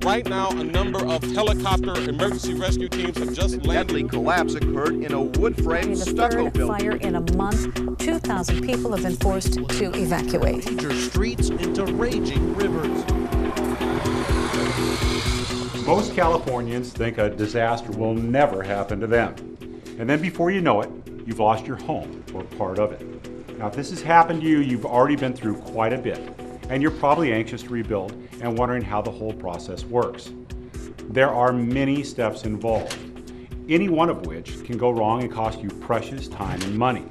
Right now, a number of helicopter emergency rescue teams have just landed. Deadly collapse occurred in a wood-frame stucco building. Fire in a month. 2,000 people have been forced to evacuate. Major streets into raging rivers. Most Californians think a disaster will never happen to them. And then before you know it, you've lost your home or part of it. Now, if this has happened to you, you've already been through quite a bit. And you're probably anxious to rebuild and wondering how the whole process works. There are many steps involved, any one of which can go wrong and cost you precious time and money.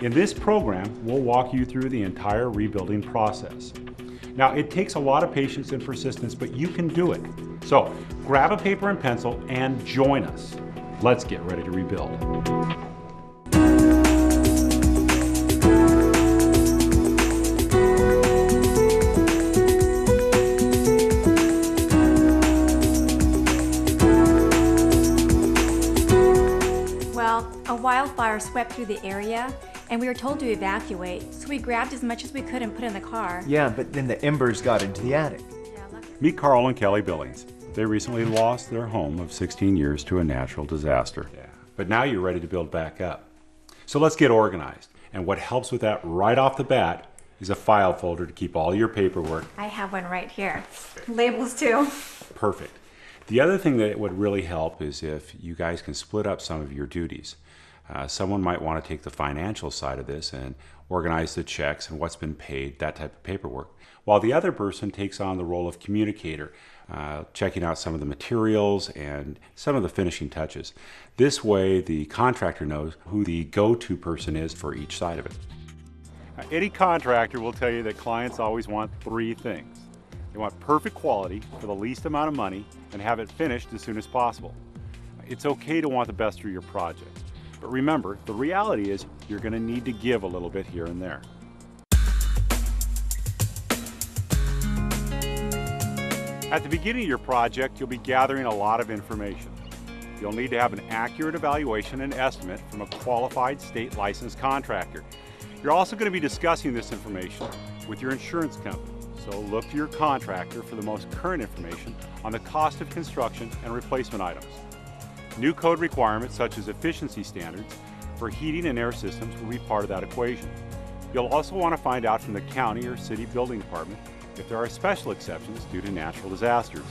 In this program, we'll walk you through the entire rebuilding process. Now, it takes a lot of patience and persistence, but you can do it. So, grab a paper and pencil and join us. Let's get ready to rebuild. A wildfire swept through the area, and we were told to evacuate, so we grabbed as much as we could and put in the car. Yeah, but then the embers got into the attic. Meet Carl and Kelly Billings. They recently lost their home of 16 years to a natural disaster. But now you're ready to build back up. So let's get organized. And what helps with that right off the bat is a file folder to keep all your paperwork. I have one right here. Labels too. Perfect. The other thing that would really help is if you guys can split up some of your duties. Someone might want to take the financial side of this and organize the checks and what's been paid, that type of paperwork, while the other person takes on the role of communicator, checking out some of the materials and some of the finishing touches. This way, the contractor knows who the go-to person is for each side of it. Any contractor will tell you that clients always want three things. They want perfect quality for the least amount of money and have it finished as soon as possible. It's okay to want the best for your project. But remember, the reality is you're going to need to give a little bit here and there. At the beginning of your project, you'll be gathering a lot of information. You'll need to have an accurate evaluation and estimate from a qualified state licensed contractor. You're also going to be discussing this information with your insurance company. So look to your contractor for the most current information on the cost of construction and replacement items. New code requirements such as efficiency standards for heating and air systems will be part of that equation. You'll also want to find out from the county or city building department if there are special exceptions due to natural disasters.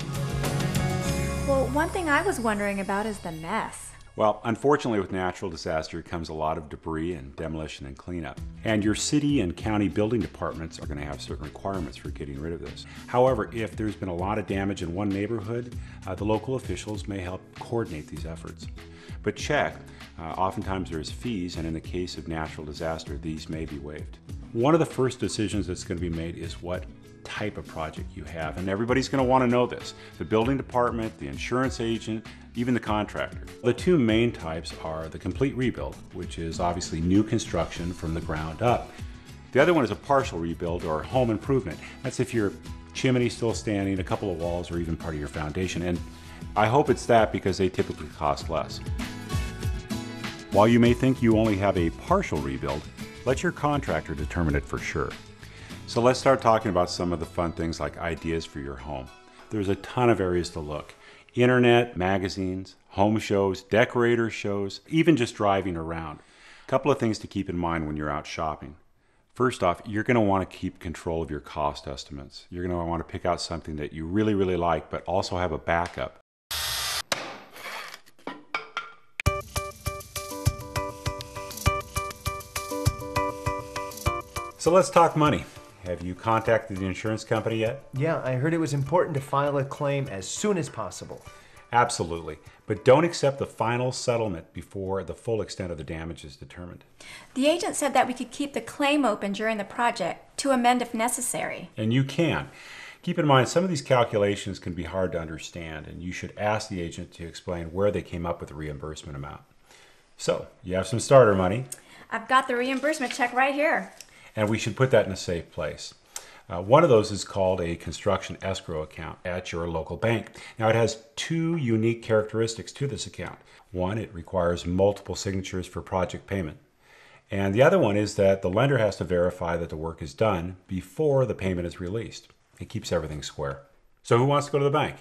Well, one thing I was wondering about is the mess. Well, unfortunately with natural disaster comes a lot of debris and demolition and cleanup. And your city and county building departments are going to have certain requirements for getting rid of this. However, if there's been a lot of damage in one neighborhood, the local officials may help coordinate these efforts. But check, oftentimes there's fees, and in the case of natural disaster, these may be waived. One of the first decisions that's going to be made is what type of project you have, and everybody's going to want to know this. The building department, the insurance agent, even the contractor. The two main types are the complete rebuild, which is obviously new construction from the ground up. The other one is a partial rebuild or home improvement. That's if your chimney's still standing, a couple of walls, or even part of your foundation. And I hope it's that because they typically cost less. While you may think you only have a partial rebuild, let your contractor determine it for sure. So let's start talking about some of the fun things like ideas for your home. There's a ton of areas to look. Internet, magazines, home shows, decorator shows, even just driving around. A couple of things to keep in mind when you're out shopping. First off, you're going to want to keep control of your cost estimates. You're going to want to pick out something that you really, really like, but also have a backup. So let's talk money. Have you contacted the insurance company yet? Yeah, I heard it was important to file a claim as soon as possible. Absolutely, but don't accept the final settlement before the full extent of the damage is determined. The agent said that we could keep the claim open during the project to amend if necessary. And you can. Keep in mind, some of these calculations can be hard to understand, and you should ask the agent to explain where they came up with the reimbursement amount. So, you have some starter money. I've got the reimbursement check right here. And we should put that in a safe place. One of those is called a construction escrow account at your local bank. Now, it has two unique characteristics to this account. One, it requires multiple signatures for project payment. And the other one is that the lender has to verify that the work is done before the payment is released. It keeps everything square. So who wants to go to the bank?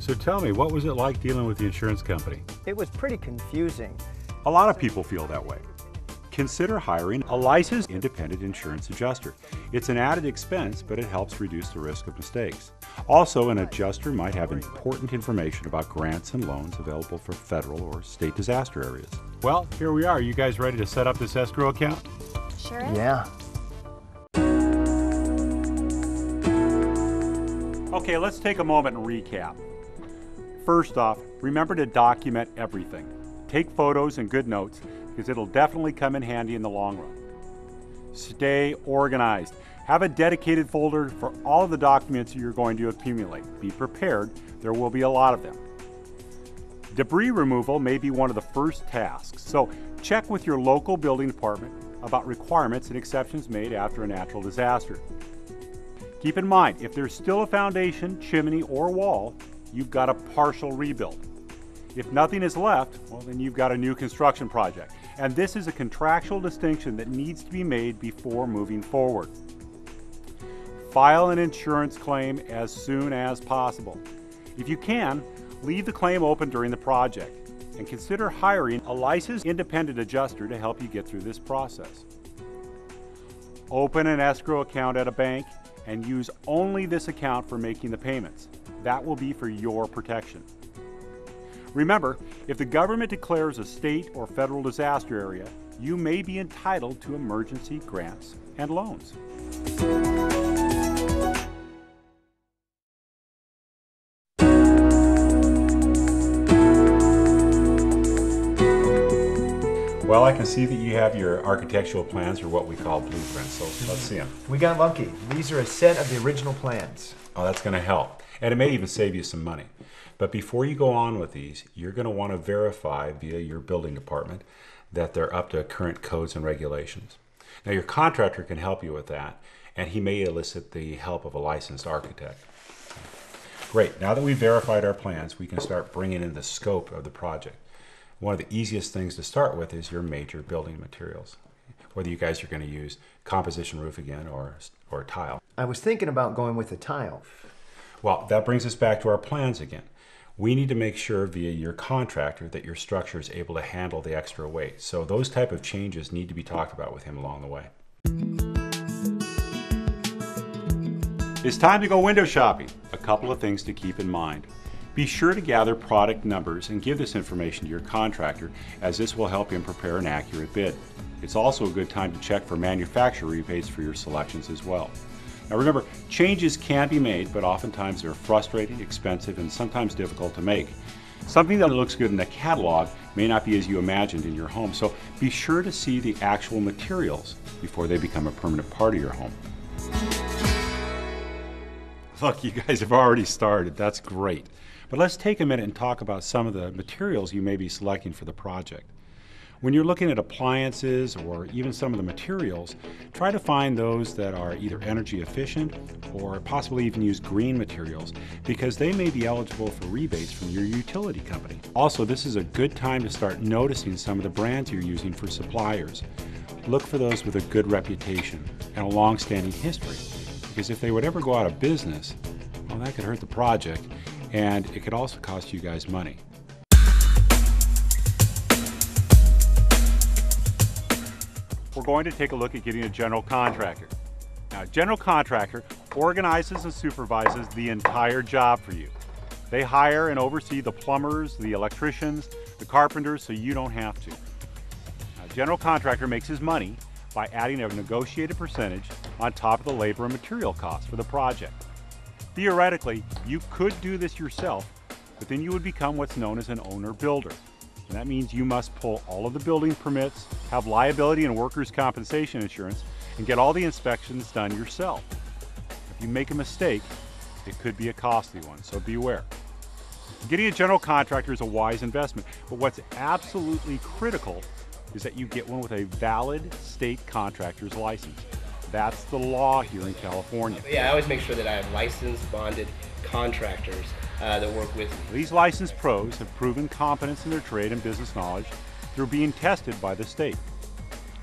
So tell me, what was it like dealing with the insurance company? It was pretty confusing. A lot of people feel that way. Consider hiring a licensed independent insurance adjuster. It's an added expense, but it helps reduce the risk of mistakes. Also, an adjuster might have important information about grants and loans available for federal or state disaster areas. Well, here we are. You guys ready to set up this escrow account? Sure is. Yeah. Okay, let's take a moment and recap. First off, remember to document everything. Take photos and good notes, because it'll definitely come in handy in the long run. Stay organized. Have a dedicated folder for all of the documents you're going to accumulate. Be prepared, there will be a lot of them. Debris removal may be one of the first tasks, so check with your local building department about requirements and exceptions made after a natural disaster. Keep in mind, if there's still a foundation, chimney, or wall, you've got a partial rebuild. If nothing is left, well, then you've got a new construction project. And this is a contractual distinction that needs to be made before moving forward. File an insurance claim as soon as possible. If you can, leave the claim open during the project and consider hiring a licensed independent adjuster to help you get through this process. Open an escrow account at a bank and use only this account for making the payments. That will be for your protection. Remember, if the government declares a state or federal disaster area, you may be entitled to emergency grants and loans. Well, I can see that you have your architectural plans, or what we call blueprints, so let's see them. We got lucky. These are a set of the original plans. Oh, that's going to help. And it may even save you some money. But before you go on with these, you're going to want to verify via your building department that they're up to current codes and regulations. Now, your contractor can help you with that, and he may elicit the help of a licensed architect. Great. Now that we've verified our plans, we can start bringing in the scope of the project. One of the easiest things to start with is your major building materials, whether you guys are going to use composition roof again or tile. I was thinking about going with a tile. Well, that brings us back to our plans again. We need to make sure via your contractor that your structure is able to handle the extra weight. So those type of changes need to be talked about with him along the way. It's time to go window shopping. A couple of things to keep in mind. Be sure to gather product numbers and give this information to your contractor, as this will help him prepare an accurate bid. It's also a good time to check for manufacturer rebates for your selections as well. Now remember, changes can be made, but oftentimes they're frustrating, expensive, and sometimes difficult to make. Something that looks good in the catalog may not be as you imagined in your home, so be sure to see the actual materials before they become a permanent part of your home. Look, you guys have already started. That's great. But let's take a minute and talk about some of the materials you may be selecting for the project. When you're looking at appliances or even some of the materials, try to find those that are either energy efficient or possibly even use green materials, because they may be eligible for rebates from your utility company. Also, this is a good time to start noticing some of the brands you're using for suppliers. Look for those with a good reputation and a long-standing history, because if they would ever go out of business, well, that could hurt the project, and it could also cost you guys money. We're going to take a look at getting a general contractor. Now, a general contractor organizes and supervises the entire job for you. They hire and oversee the plumbers, the electricians, the carpenters, so you don't have to. Now, a general contractor makes his money by adding a negotiated percentage on top of the labor and material costs for the project. Theoretically, you could do this yourself, but then you would become what's known as an owner-builder. And that means you must pull all of the building permits, have liability and workers' compensation insurance, and get all the inspections done yourself. If you make a mistake, it could be a costly one, so beware. Getting a general contractor is a wise investment, but what's absolutely critical is that you get one with a valid state contractor's license. That's the law here in California. Yeah, I always make sure that I have licensed, bonded contractors that work with me. These licensed pros have proven competence in their trade and business knowledge through being tested by the state.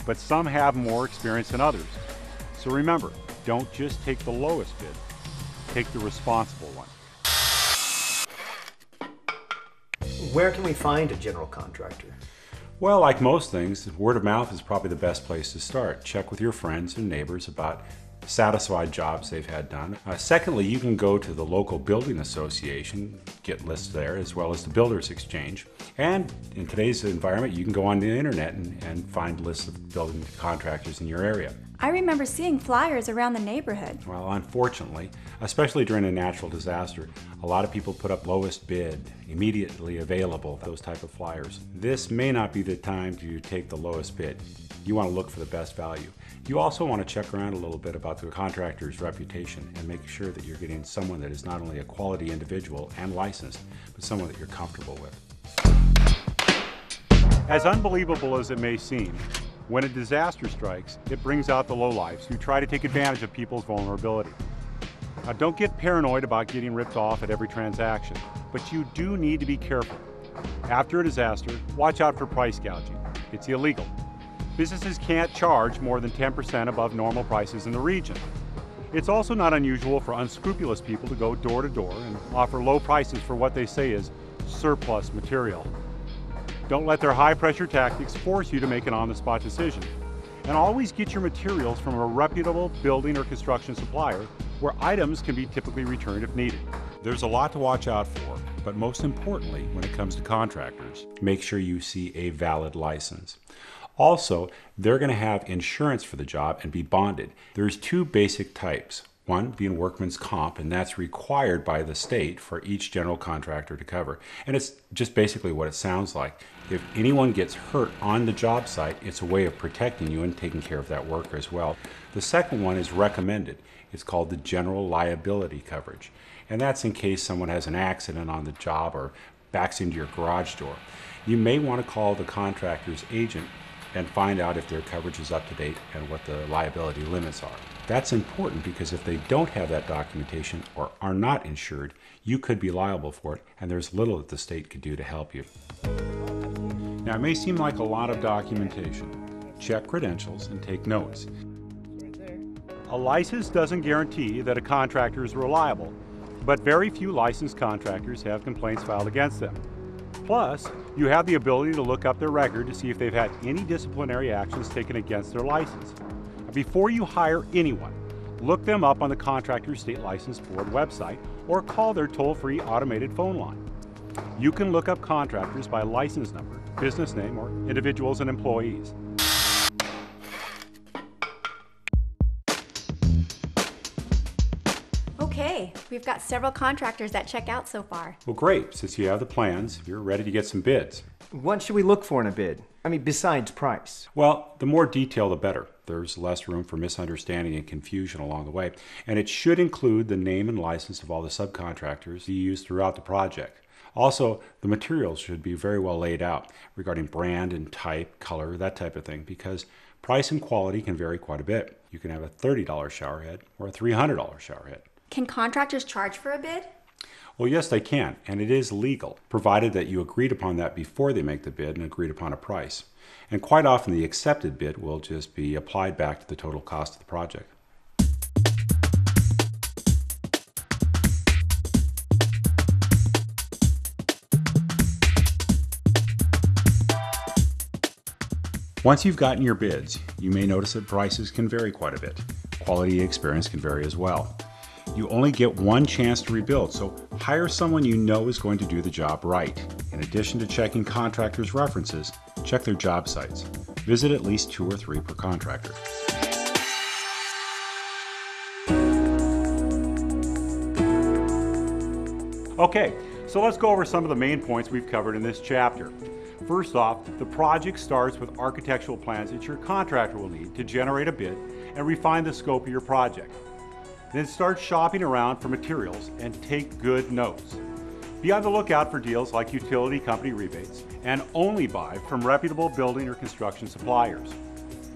But some have more experience than others. So remember, don't just take the lowest bid, take the responsible one. Where can we find a general contractor? Well, like most things, word of mouth is probably the best place to start. Check with your friends and neighbors about satisfied jobs they've had done. Secondly, you can go to the local building association, get lists there, as well as the Builders Exchange. And in today's environment, you can go on the internet and find lists of building contractors in your area. I remember seeing flyers around the neighborhood. Well, unfortunately, especially during a natural disaster, a lot of people put up lowest bid, immediately available, those type of flyers. This may not be the time to take the lowest bid. You want to look for the best value. You also want to check around a little bit about the contractor's reputation and make sure that you're getting someone that is not only a quality individual and licensed, but someone that you're comfortable with. As unbelievable as it may seem, when a disaster strikes, it brings out the lowlifes who try to take advantage of people's vulnerability. Now, don't get paranoid about getting ripped off at every transaction, but you do need to be careful. After a disaster, watch out for price gouging. It's illegal. Businesses can't charge more than 10% above normal prices in the region. It's also not unusual for unscrupulous people to go door to door and offer low prices for what they say is surplus material. Don't let their high-pressure tactics force you to make an on-the-spot decision. And always get your materials from a reputable building or construction supplier where items can be typically returned if needed. There's a lot to watch out for, but most importantly, when it comes to contractors, make sure you see a valid license. Also, they're going to have insurance for the job and be bonded. There's two basic types. One being workman's comp, and that's required by the state for each general contractor to cover. And it's just basically what it sounds like. If anyone gets hurt on the job site, it's a way of protecting you and taking care of that worker as well. The second one is recommended. It's called the general liability coverage. And that's in case someone has an accident on the job or backs into your garage door. You may want to call the contractor's agent and find out if their coverage is up to date and what the liability limits are. That's important because if they don't have that documentation or are not insured, you could be liable for it, and there's little that the state could do to help you. Now, it may seem like a lot of documentation. Check credentials and take notes. A license doesn't guarantee that a contractor is reliable, but very few licensed contractors have complaints filed against them. Plus, you have the ability to look up their record to see if they've had any disciplinary actions taken against their license. Before you hire anyone, look them up on the Contractor State License Board website or call their toll-free automated phone line. You can look up contractors by license number, business name, or individuals and employees. Okay, we've got several contractors that check out so far. Well, great. Since you have the plans, you're ready to get some bids. What should we look for in a bid? I mean, besides price. Well, the more detail, the better. There's less room for misunderstanding and confusion along the way. And it should include the name and license of all the subcontractors you use throughout the project. Also, the materials should be very well laid out regarding brand and type, color, that type of thing, because price and quality can vary quite a bit. You can have a $30 showerhead or a $300 showerhead. Can contractors charge for a bid? Well, yes, they can, and it is legal, provided that you agreed upon that before they make the bid and agreed upon a price. And quite often the accepted bid will just be applied back to the total cost of the project. Once you've gotten your bids, you may notice that prices can vary quite a bit. Quality and experience can vary as well. You only get one chance to rebuild, so hire someone you know is going to do the job right. In addition to checking contractors' references, check their job sites. Visit at least 2 or 3 per contractor. Okay, so let's go over some of the main points we've covered in this chapter. First off, the project starts with architectural plans that your contractor will need to generate a bid and refine the scope of your project. Then start shopping around for materials and take good notes. Be on the lookout for deals like utility company rebates and only buy from reputable building or construction suppliers.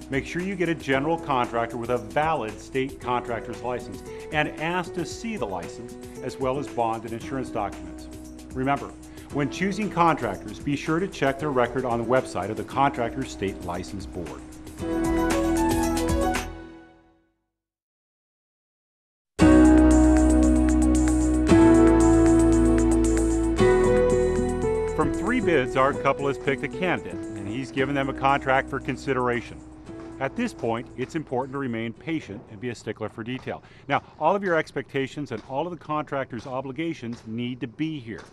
Make sure you get a general contractor with a valid state contractor's license and ask to see the license as well as bond and insurance documents. Remember, when choosing contractors, be sure to check their record on the website of the Contractor State License Board. From 3 Pre-bids, our couple has picked a candidate, and he's given them a contract for consideration. At this point, it's important to remain patient and be a stickler for detail. Now, all of your expectations and all of the contractor's obligations need to be here.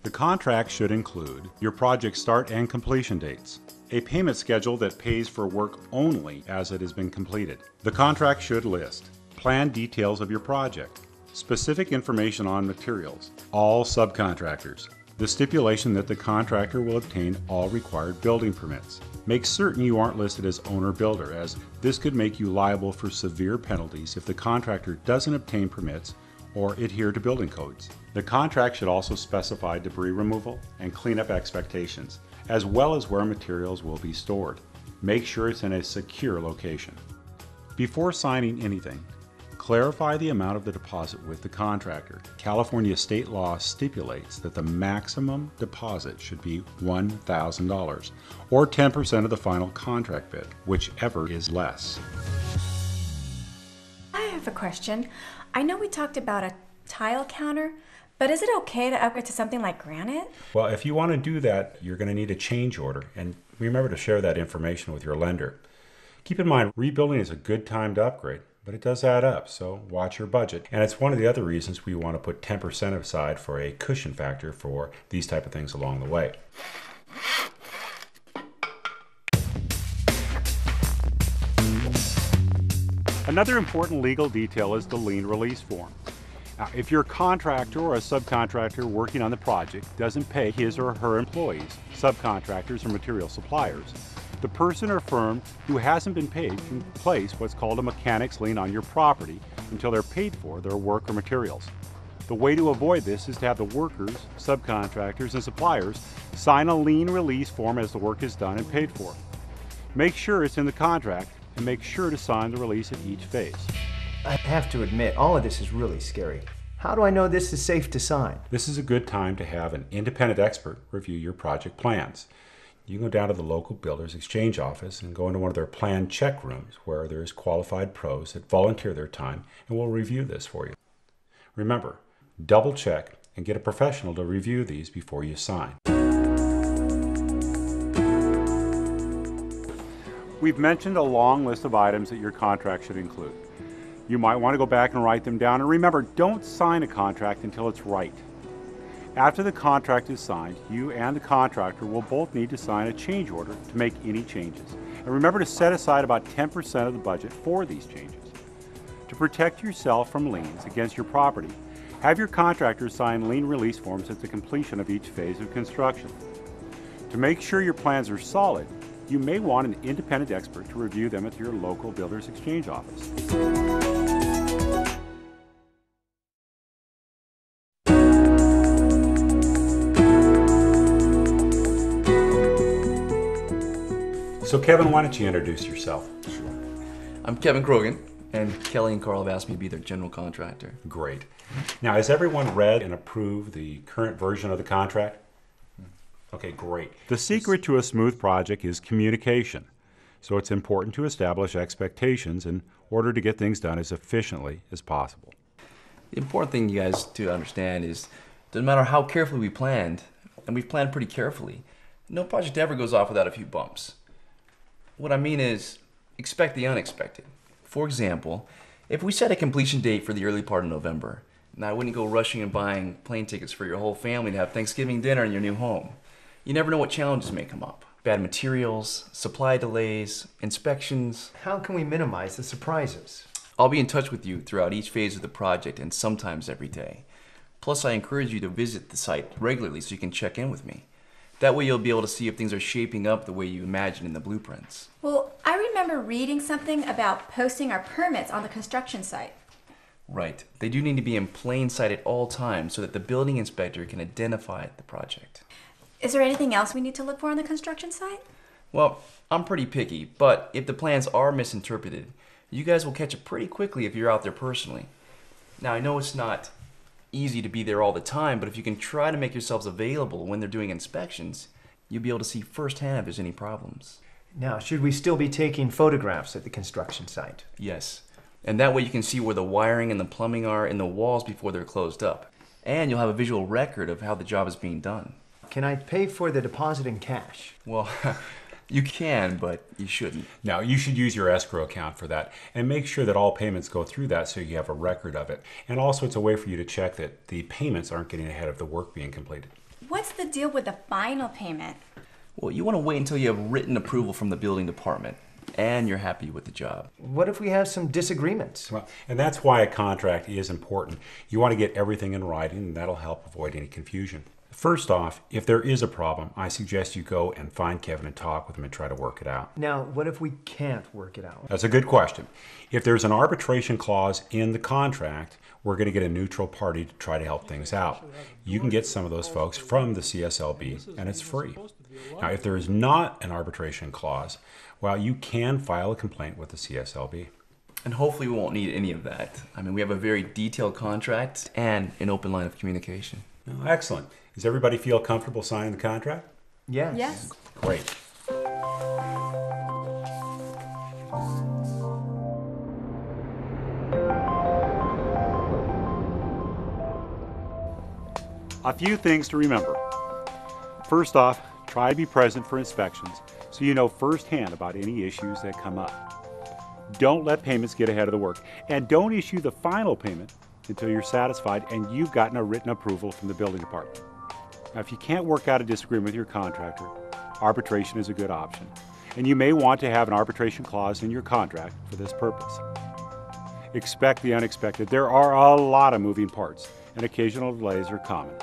The contract should include your project start and completion dates, a payment schedule that pays for work only as it has been completed. The contract should list planned details of your project, specific information on materials, all subcontractors, the stipulation that the contractor will obtain all required building permits. Make certain you aren't listed as owner-builder, as this could make you liable for severe penalties if the contractor doesn't obtain permits or adhere to building codes. The contract should also specify debris removal and cleanup expectations, as well as where materials will be stored. Make sure it's in a secure location. Before signing anything, clarify the amount of the deposit with the contractor. California state law stipulates that the maximum deposit should be $1,000 or 10% of the final contract bid, whichever is less. I have a question. I know we talked about a tile counter, but is it okay to upgrade to something like granite? Well, if you want to do that, you're going to need a change order, and remember to share that information with your lender. Keep in mind, rebuilding is a good time to upgrade, but it does add up, so watch your budget. And it's one of the other reasons we want to put 10% aside for a cushion factor for these type of things along the way. Another important legal detail is the lien release form. Now, if your contractor or a subcontractor working on the project doesn't pay his or her employees, subcontractors, or material suppliers, the person or firm who hasn't been paid can place what's called a mechanic's lien on your property until they're paid for their work or materials. The way to avoid this is to have the workers, subcontractors, and suppliers sign a lien release form as the work is done and paid for. Make sure it's in the contract, and make sure to sign the release at each phase. I have to admit, all of this is really scary. How do I know this is safe to sign? This is a good time to have an independent expert review your project plans. You can go down to the local Builders Exchange office and go into one of their plan check rooms where there's qualified pros that volunteer their time and will review this for you. Remember, double check and get a professional to review these before you sign. We've mentioned a long list of items that your contract should include. You might want to go back and write them down, and remember, don't sign a contract until it's right. After the contract is signed, you and the contractor will both need to sign a change order to make any changes. And remember to set aside about 10% of the budget for these changes. To protect yourself from liens against your property, have your contractor sign lien release forms at the completion of each phase of construction. To make sure your plans are solid, you may want an independent expert to review them at your local Builders Exchange office. So Kevin, why don't you introduce yourself? Sure. I'm Kevin Krogan, and Kelly and Carl have asked me to be their general contractor. Great. Now, has everyone read and approved the current version of the contract? Okay, great. The secret to a smooth project is communication. So it's important to establish expectations in order to get things done as efficiently as possible. The important thing you guys to understand is, no matter how carefully we planned, and we've planned pretty carefully, no project ever goes off without a few bumps. What I mean is, expect the unexpected. For example, if we set a completion date for the early part of November, now I wouldn't go rushing and buying plane tickets for your whole family to have Thanksgiving dinner in your new home. You never know what challenges may come up. Bad materials, supply delays, inspections. How can we minimize the surprises? I'll be in touch with you throughout each phase of the project and sometimes every day. Plus, I encourage you to visit the site regularly so you can check in with me. That way you'll be able to see if things are shaping up the way you imagine in the blueprints. Well, I remember reading something about posting our permits on the construction site. Right. They do need to be in plain sight at all times so that the building inspector can identify the project. Is there anything else we need to look for on the construction site? Well, I'm pretty picky, but if the plans are misinterpreted, you guys will catch it pretty quickly if you're out there personally. Now, I know it's not easy to be there all the time, but if you can try to make yourselves available when they're doing inspections, you'll be able to see firsthand if there's any problems. Now, should we still be taking photographs at the construction site? Yes, and that way you can see where the wiring and the plumbing are in the walls before they're closed up. And you'll have a visual record of how the job is being done. Can I pay for the deposit in cash? Well, you can, but you shouldn't. Now, you should use your escrow account for that and make sure that all payments go through that so you have a record of it. And also, it's a way for you to check that the payments aren't getting ahead of the work being completed. What's the deal with the final payment? Well, you want to wait until you have written approval from the building department and you're happy with the job. What if we have some disagreements? Well, and that's why a contract is important. You want to get everything in writing, and that'll help avoid any confusion. First off, if there is a problem, I suggest you go and find Kevin and talk with him and try to work it out. Now, what if we can't work it out? That's a good question. If there's an arbitration clause in the contract, we're going to get a neutral party to try to help things out. You can get some of those folks from the CSLB, and it's free. Now, if there is not an arbitration clause, well, you can file a complaint with the CSLB. And hopefully we won't need any of that. I mean, we have a very detailed contract and an open line of communication. Oh, excellent. Does everybody feel comfortable signing the contract? Yes. Yes. Great. A few things to remember. First off, try to be present for inspections so you know firsthand about any issues that come up. Don't let payments get ahead of the work, and don't issue the final payment until you're satisfied and you've gotten a written approval from the building department. Now, if you can't work out a disagreement with your contractor, arbitration is a good option, and you may want to have an arbitration clause in your contract for this purpose. Expect the unexpected. There are a lot of moving parts, and occasional delays are common.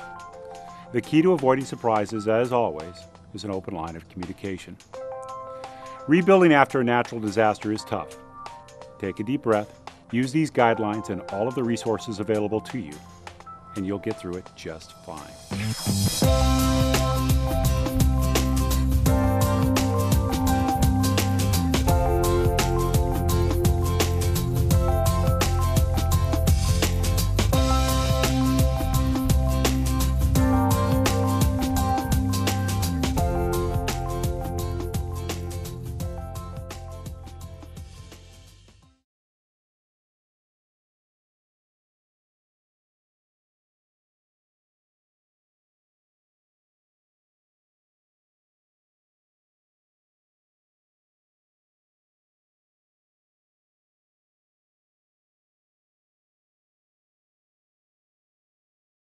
The key to avoiding surprises, as always, is an open line of communication. Rebuilding after a natural disaster is tough. Take a deep breath, use these guidelines and all of the resources available to you, and you'll get through it just fine.